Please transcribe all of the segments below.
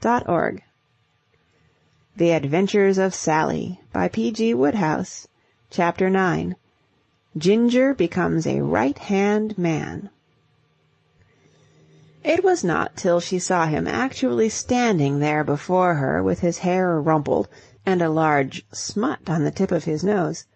G.Wodehouse The Adventures of Sally by G.Wodehouse. Chapter 9. Ginger Becomes a Right-Hand Man. It was not till she saw him actually standing there before her with his hair rumpled and a large smut on the tip of his nose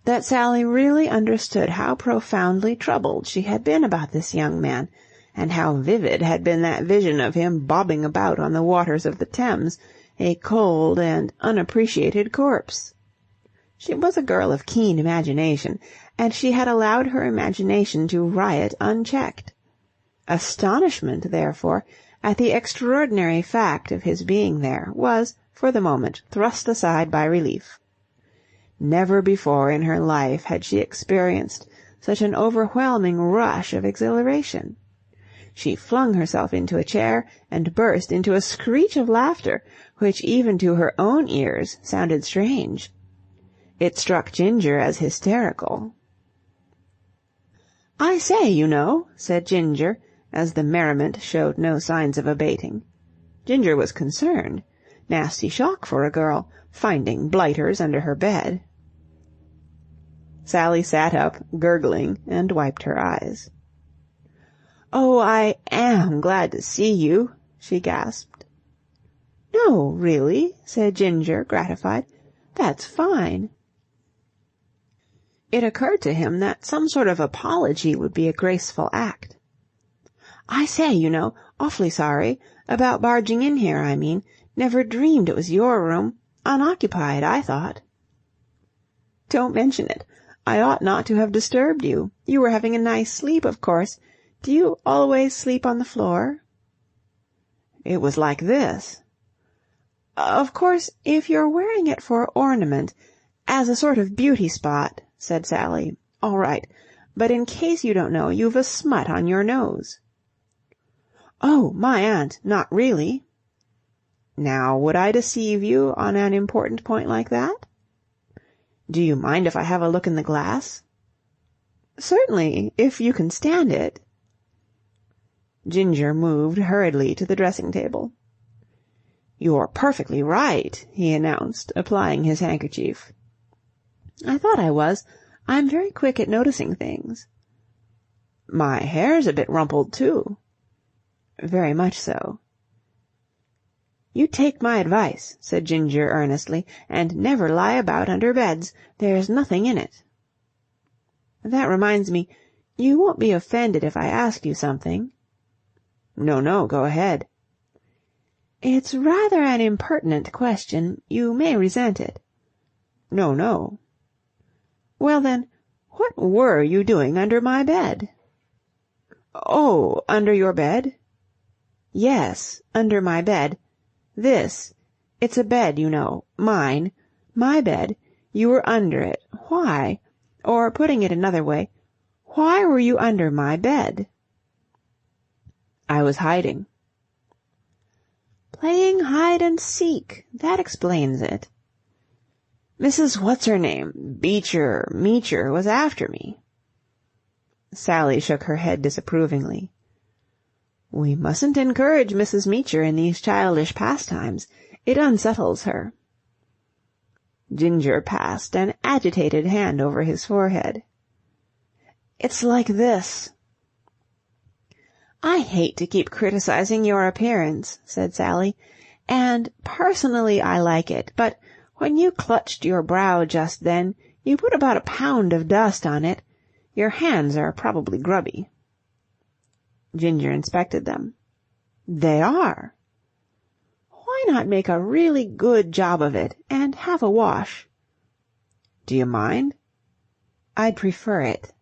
that Sally really understood how profoundly troubled she had been about this young man, and how vivid had been that vision of him bobbing about on the waters of the Thames, a cold and unappreciated corpse. She was a girl of keen imagination, and she had allowed her imagination to riot unchecked. Astonishment, therefore, at the extraordinary fact of his being there was, for the moment, thrust aside by relief. Never before in her life had she experienced such an overwhelming rush of exhilaration. She flung herself into a chair and burst into a screech of laughter, which even to her own ears sounded strange. It struck Ginger as hysterical. "I say, you know," said Ginger, as the merriment showed no signs of abating. Ginger was concerned. Nasty shock for a girl, finding blighters under her bed. Sally sat up, gurgling, and wiped her eyes. "Oh, I am glad to see you," she gasped. "No, really," said Ginger, gratified. "That's fine." It occurred to him that some sort of apology would be a graceful act. "I say, you know, awfully sorry. About barging in here, I mean. Never dreamed it was your room. Unoccupied, I thought." "Don't mention it. I ought not to have disturbed you. You were having a nice sleep, of course. Do you always sleep on the floor?" "It was like this." "Of course, if you're wearing it for ornament, as a sort of beauty spot," said Sally, "all right. But in case you don't know, you've a smut on your nose." "Oh, my aunt, not really." "Now, would I deceive you on an important point like that?" "Do you mind if I have a look in the glass?" "Certainly, if you can stand it." Ginger moved hurriedly to the dressing-table. "You're perfectly right," he announced, applying his handkerchief. "I thought I was. I'm very quick at noticing things." "My hair's a bit rumpled, too." "Very much so." "You take my advice," said Ginger earnestly, "and never lie about under beds. There's nothing in it." "That reminds me, you won't be offended if I ask you something?" "No, go ahead." "It's rather an impertinent question. You may resent it." No. "Well, then, what were you doing under my bed?" "Oh, under your bed?" "Yes, under my bed. It's a bed, you know. Mine. My bed. You were under it. Why? Or, putting it another way, why were you under my bed?" "I was hiding." "Playing hide and seek. That explains it." "Mrs. What's-her-name, Meacher was after me." Sally shook her head disapprovingly. "We mustn't encourage Mrs. Meacher in these childish pastimes. It unsettles her." Ginger passed an agitated hand over his forehead. "It's like this." "I hate to keep criticizing your appearance," said Sally, "and personally I like it, but when you clutched your brow just then, you put about 1 pound of dust on it. Your hands are probably grubby." Ginger inspected them. "They are." "Why not make a really good job of it, and have a wash?" "Do you mind?" "I'd prefer it."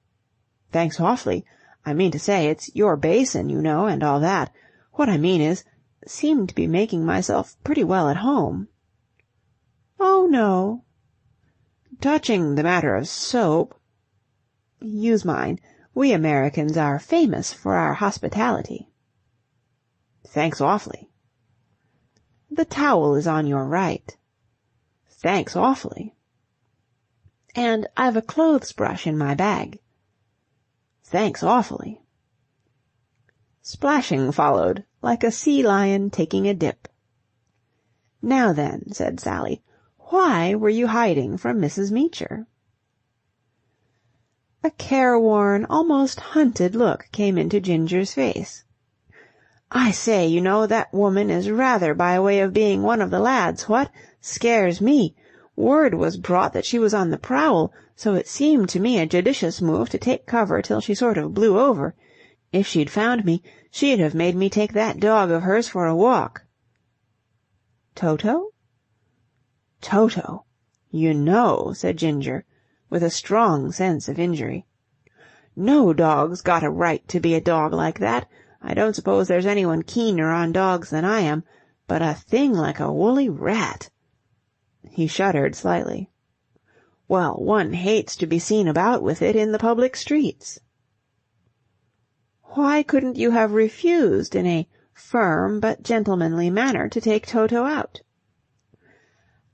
"Thanks awfully. I mean to say, it's your basin, you know, and all that. What I mean is, seem to be making myself pretty well at home." "Oh, no." "Touching the matter of soap—" "Use mine. We Americans are famous for our hospitality." "Thanks awfully." "The towel is on your right." "Thanks awfully." "And I've a clothes brush in my bag." "Thanks awfully." Splashing followed, like a sea lion taking a dip. "Now then," said Sally, "why were you hiding from Mrs. Meecher?" A careworn, almost hunted look came into Ginger's face. "I say, you know, that woman is rather by way of being one of the lads, what? Scares me. Word was brought that she was on the prowl, so it seemed to me a judicious move to take cover till she sort of blew over. If she'd found me, she'd have made me take that dog of hers for a walk." "Toto?" "Toto. You know," said Ginger, with a strong sense of injury. "No dog's got a right to be a dog like that. I don't suppose there's anyone keener on dogs than I am, but a thing like a woolly rat." He shuddered slightly. "Well, one hates to be seen about with it in the public streets." "Why couldn't you have refused in a firm but gentlemanly manner to take Toto out?"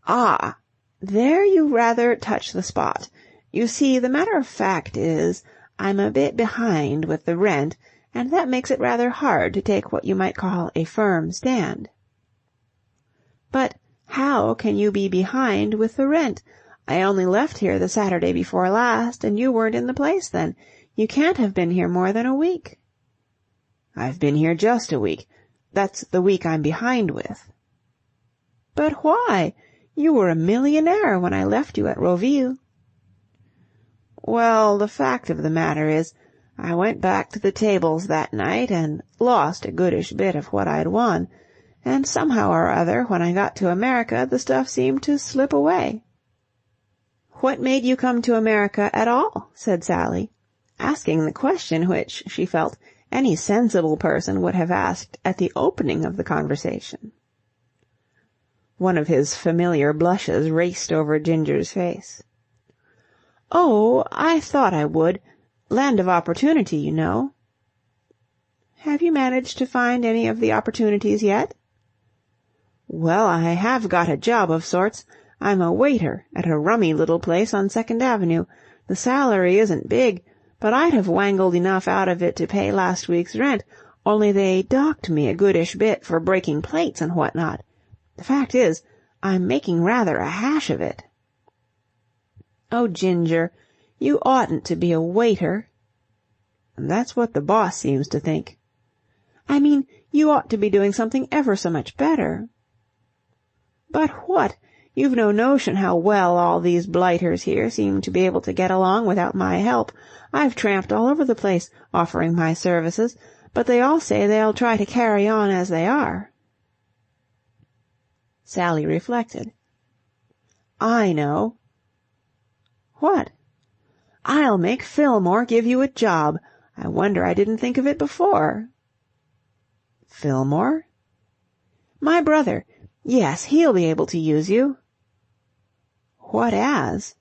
"Ah, there you rather touch the spot. You see, the matter of fact is, I'm a bit behind with the rent, and that makes it rather hard to take what you might call a firm stand." "But how can you be behind with the rent? I only left here the Saturday before last, and you weren't in the place then. You can't have been here more than a week." "I've been here just a week. That's the week I'm behind with." "But why? You were a millionaire when I left you at Roville." "Well, the fact of the matter is, I went back to the tables that night and lost a goodish bit of what I'd won, and somehow or other, when I got to America, the stuff seemed to slip away." "What made you come to America at all?" said Sally, asking the question which, she felt, any sensible person would have asked at the opening of the conversation. One of his familiar blushes raced over Ginger's face. "Oh, I thought I would. Land of opportunity, you know." "Have you managed to find any of the opportunities yet?" "Well, I have got a job of sorts. I'm a waiter at a rummy little place on 2nd Avenue. The salary isn't big, but I'd have wangled enough out of it to pay last week's rent, only they docked me a goodish bit for breaking plates and what not. The fact is, I'm making rather a hash of it." "Oh, Ginger, you oughtn't to be a waiter." "That's what the boss seems to think." "I mean, you ought to be doing something ever so much better." "But what? You've no notion how well all these blighters here seem to be able to get along without my help. I've tramped all over the place, offering my services, but they all say they'll try to carry on as they are." Sally reflected. "I know." "What?" "I'll make Fillmore give you a job. I wonder I didn't think of it before." "Fillmore?" "My brother. Yes, he'll be able to use you." "What as?"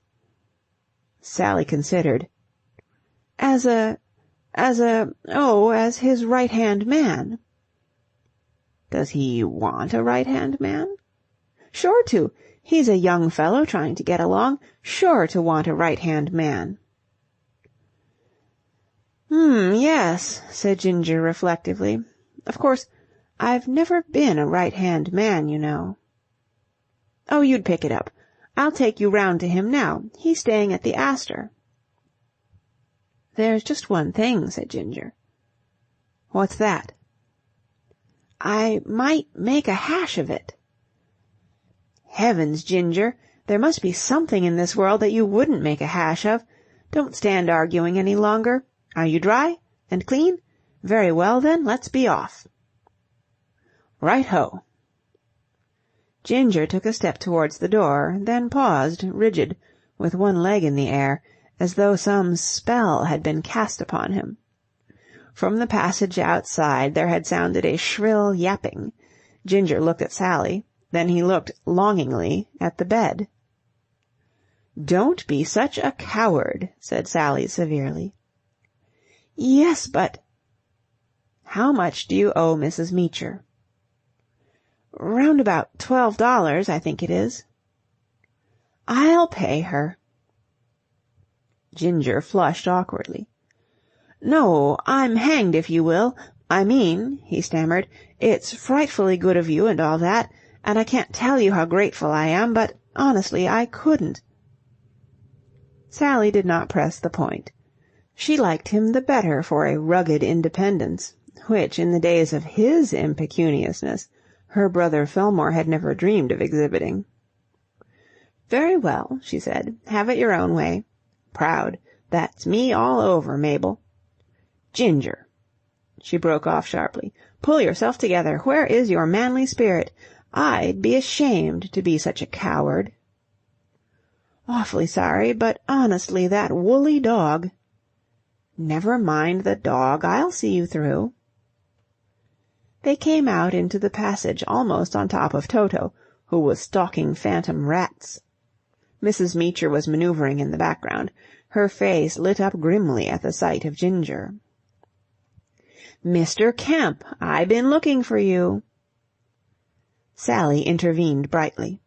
Sally considered. As his right-hand man." "Does he want a right-hand man?" "Sure to. He's a young fellow trying to get along. Sure to want a right-hand man." Yes," said Ginger reflectively. "Of course, I've never been a right-hand man, you know." "Oh, you'd pick it up. I'll take you round to him now. He's staying at the Astor." "There's just one thing," said Ginger. "What's that?" "I might make a hash of it." "Heavens, Ginger, there must be something in this world that you wouldn't make a hash of. Don't stand arguing any longer. Are you dry? And clean? Very well, then, let's be off." "Right-ho." Ginger took a step towards the door, then paused, rigid, with one leg in the air, as though some spell had been cast upon him. From the passage outside there had sounded a shrill yapping. Ginger looked at Sally, then he looked longingly at the bed. "Don't be such a coward," said Sally severely. "Yes, but—" "How much do you owe Mrs. Meecher?" "Round about $12, I think it is." "I'll pay her." Ginger flushed awkwardly. "No, I'm hanged if you will. "I mean," he stammered, "it's frightfully good of you and all that, and I can't tell you how grateful I am, but honestly, I couldn't." Sally did not press the point. She liked him the better for a rugged independence, which, in the days of his impecuniousness, her brother Fillmore had never dreamed of exhibiting. "Very well," she said. "Have it your own way. Proud. That's me all over, Mabel. Ginger," she broke off sharply, "pull yourself together. Where is your manly spirit? I'd be ashamed to be such a coward." "Awfully sorry, but honestly, that woolly dog—" "Never mind the dog. I'll see you through." They came out into the passage almost on top of Toto, who was stalking phantom rats. Mrs. Meecher was maneuvering in the background, her face lit up grimly at the sight of Ginger. "Mr. Kemp, I been looking for you." Sally intervened brightly.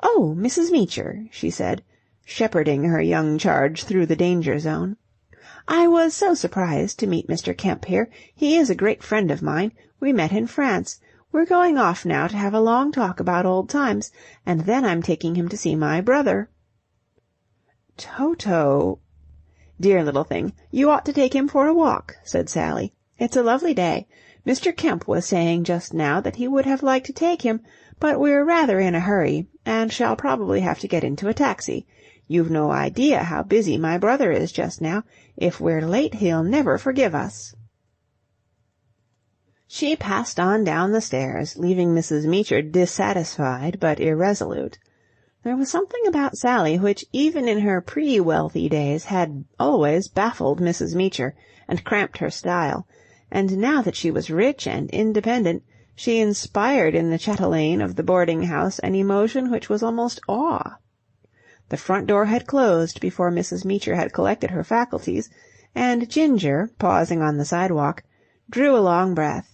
"Oh, Mrs. Meecher," she said, shepherding her young charge through the danger zone. "I was so surprised to meet Mr. Kemp here. He is a great friend of mine. We met in France. We're going off now to have a long talk about old times, and then I'm taking him to see my brother." "Toto—" "Dear little thing, you ought to take him for a walk," said Sally. "It's a lovely day. Mr. Kemp was saying just now that he would have liked to take him, but we're rather in a hurry, and shall probably have to get into a taxi. You've no idea how busy my brother is just now. If we're late, he'll never forgive us." She passed on down the stairs, leaving Mrs. Meecher dissatisfied but irresolute. There was something about Sally which, even in her pre-wealthy days, had always baffled Mrs. Meecher and cramped her style, and now that she was rich and independent, she inspired in the chatelaine of the boarding-house an emotion which was almost awe. The front door had closed before Mrs. Meecher had collected her faculties, and Ginger, pausing on the sidewalk, drew a long breath.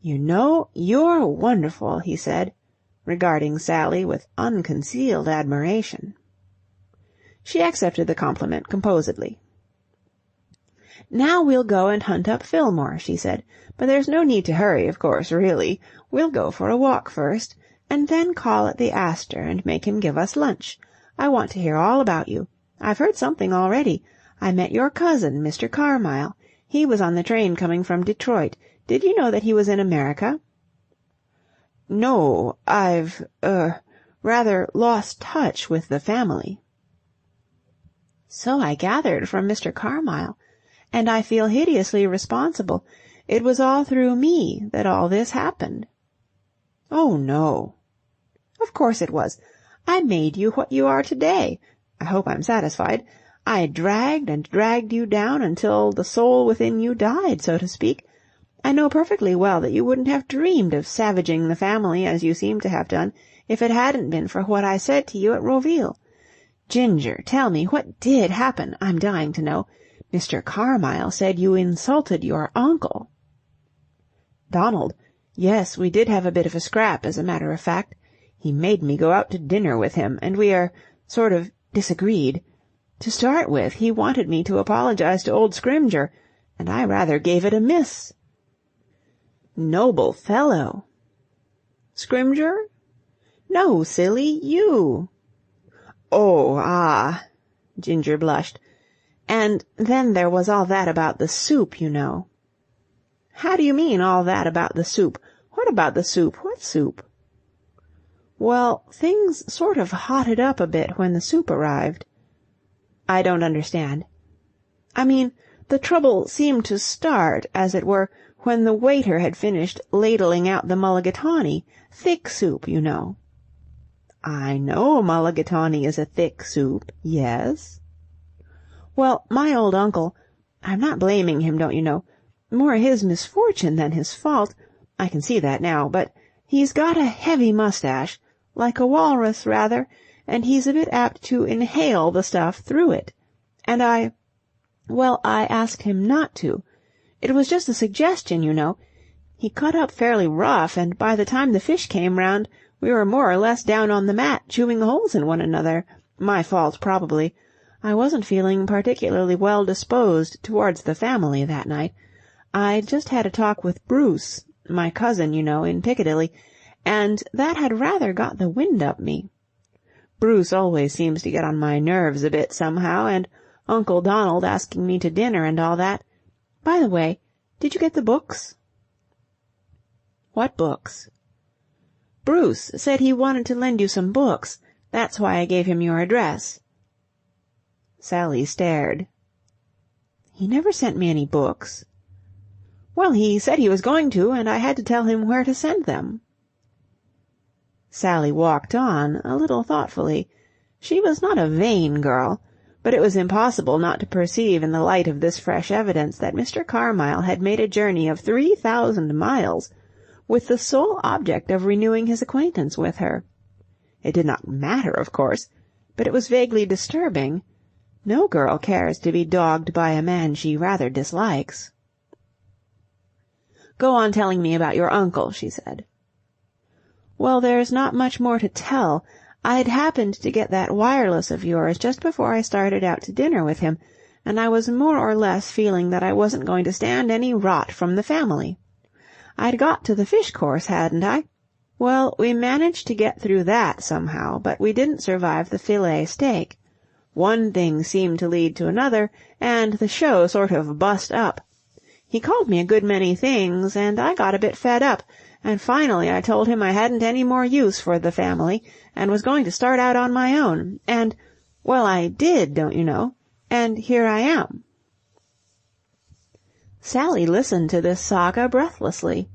"You know, you're wonderful," he said, regarding Sally with unconcealed admiration. She accepted the compliment composedly. "Now we'll go and hunt up Fillmore," she said, "but there's no need to hurry, of course, really. We'll go for a walk first, and then call at the Astor and make him give us lunch. I want to hear all about you. I've heard something already. I met your cousin, Mr. Carmyle. He was on the train coming from Detroit. Did you know that he was in America?" "No, rather lost touch with the family." "So I gathered from Mr. Carmyle, and I feel hideously responsible. It was all through me that all this happened." "Oh, no." "Of course it was. I made you what you are today. I hope I'm satisfied. I dragged and dragged you down until the soul within you died, so to speak. I know perfectly well that you wouldn't have dreamed of savaging the family as you seem to have done if it hadn't been for what I said to you at Roville. Ginger, tell me, what did happen? I'm dying to know. Mr. Carmyle said you insulted your uncle." "Donald. Yes, we did have a bit of a scrap, as a matter of fact. He made me go out to dinner with him, and we sort of disagreed. To start with, he wanted me to apologize to old Scrymgeour, and I rather gave it a miss." "Noble fellow." "Scrymgeour?" "No, silly, you." "Oh, ah." Ginger blushed. "And then there was all that about the soup, you know." "How do you mean, all that about the soup? What about the soup? What soup?" "Well, things sort of hotted up a bit when the soup arrived." "I don't understand." "I mean, the trouble seemed to start, as it were, when the waiter had finished ladling out the mulligatawny, thick soup, you know." "I know mulligatawny is a thick soup, yes." "Well, my old uncle, I'm not blaming him, don't you know, more his misfortune than his fault, I can see that now, but he's got a heavy mustache, like a walrus, rather, and he's a bit apt to inhale the stuff through it. And I asked him not to. It was just a suggestion, you know. He cut up fairly rough, and by the time the fish came round, we were more or less down on the mat, chewing holes in one another. My fault, probably. I wasn't feeling particularly well disposed towards the family that night. I'd just had a talk with Bruce, my cousin, you know, in Piccadilly, and that had rather got the wind up me. Bruce always seems to get on my nerves a bit somehow, and Uncle Donald asking me to dinner and all that. By the way, did you get the books?" "What books?" "Bruce said he wanted to lend you some books. That's why I gave him your address." Sally stared. "He never sent me any books." "Well, he said he was going to, and I had to tell him where to send them." Sally walked on, a little thoughtfully. She was not a vain girl, but it was impossible not to perceive in the light of this fresh evidence that Mr. Carmyle had made a journey of 3,000 miles with the sole object of renewing his acquaintance with her. It did not matter, of course, but it was vaguely disturbing. No girl cares to be dogged by a man she rather dislikes. "Go on telling me about your uncle," she said. "Well, there's not much more to tell. I'd happened to get that wireless of yours just before I started out to dinner with him, and I was more or less feeling that I wasn't going to stand any rot from the family. I'd got to the fish course, hadn't I? Well, we managed to get through that somehow, but we didn't survive the filet steak. One thing seemed to lead to another, and the show sort of bust up. He called me a good many things, and I got a bit fed up, and finally I told him I hadn't any more use for the family, and was going to start out on my own, and, well, I did, don't you know, and here I am." Sally listened to this saga breathlessly.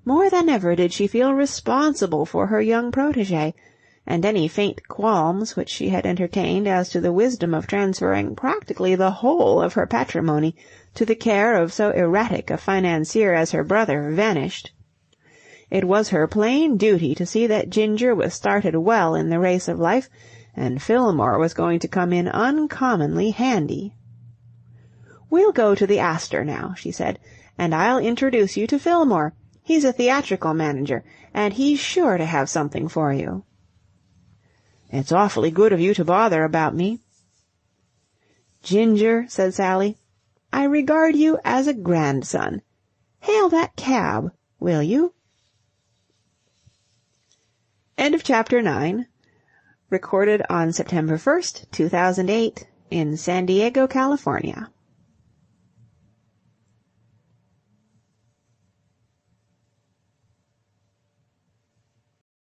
More than ever did she feel responsible for her young protégé, and any faint qualms which she had entertained as to the wisdom of transferring practically the whole of her patrimony to the care of so erratic a financier as her brother vanished. It was her plain duty to see that Ginger was started well in the race of life, and Fillmore was going to come in uncommonly handy. "We'll go to the Astor now," she said, "and I'll introduce you to Fillmore. He's a theatrical manager, and he's sure to have something for you." "It's awfully good of you to bother about me." "Ginger," said Sally, "I regard you as a grandson. Hail that cab, will you?" End of Chapter 9. Recorded on September 1st, 2008, in San Diego, California.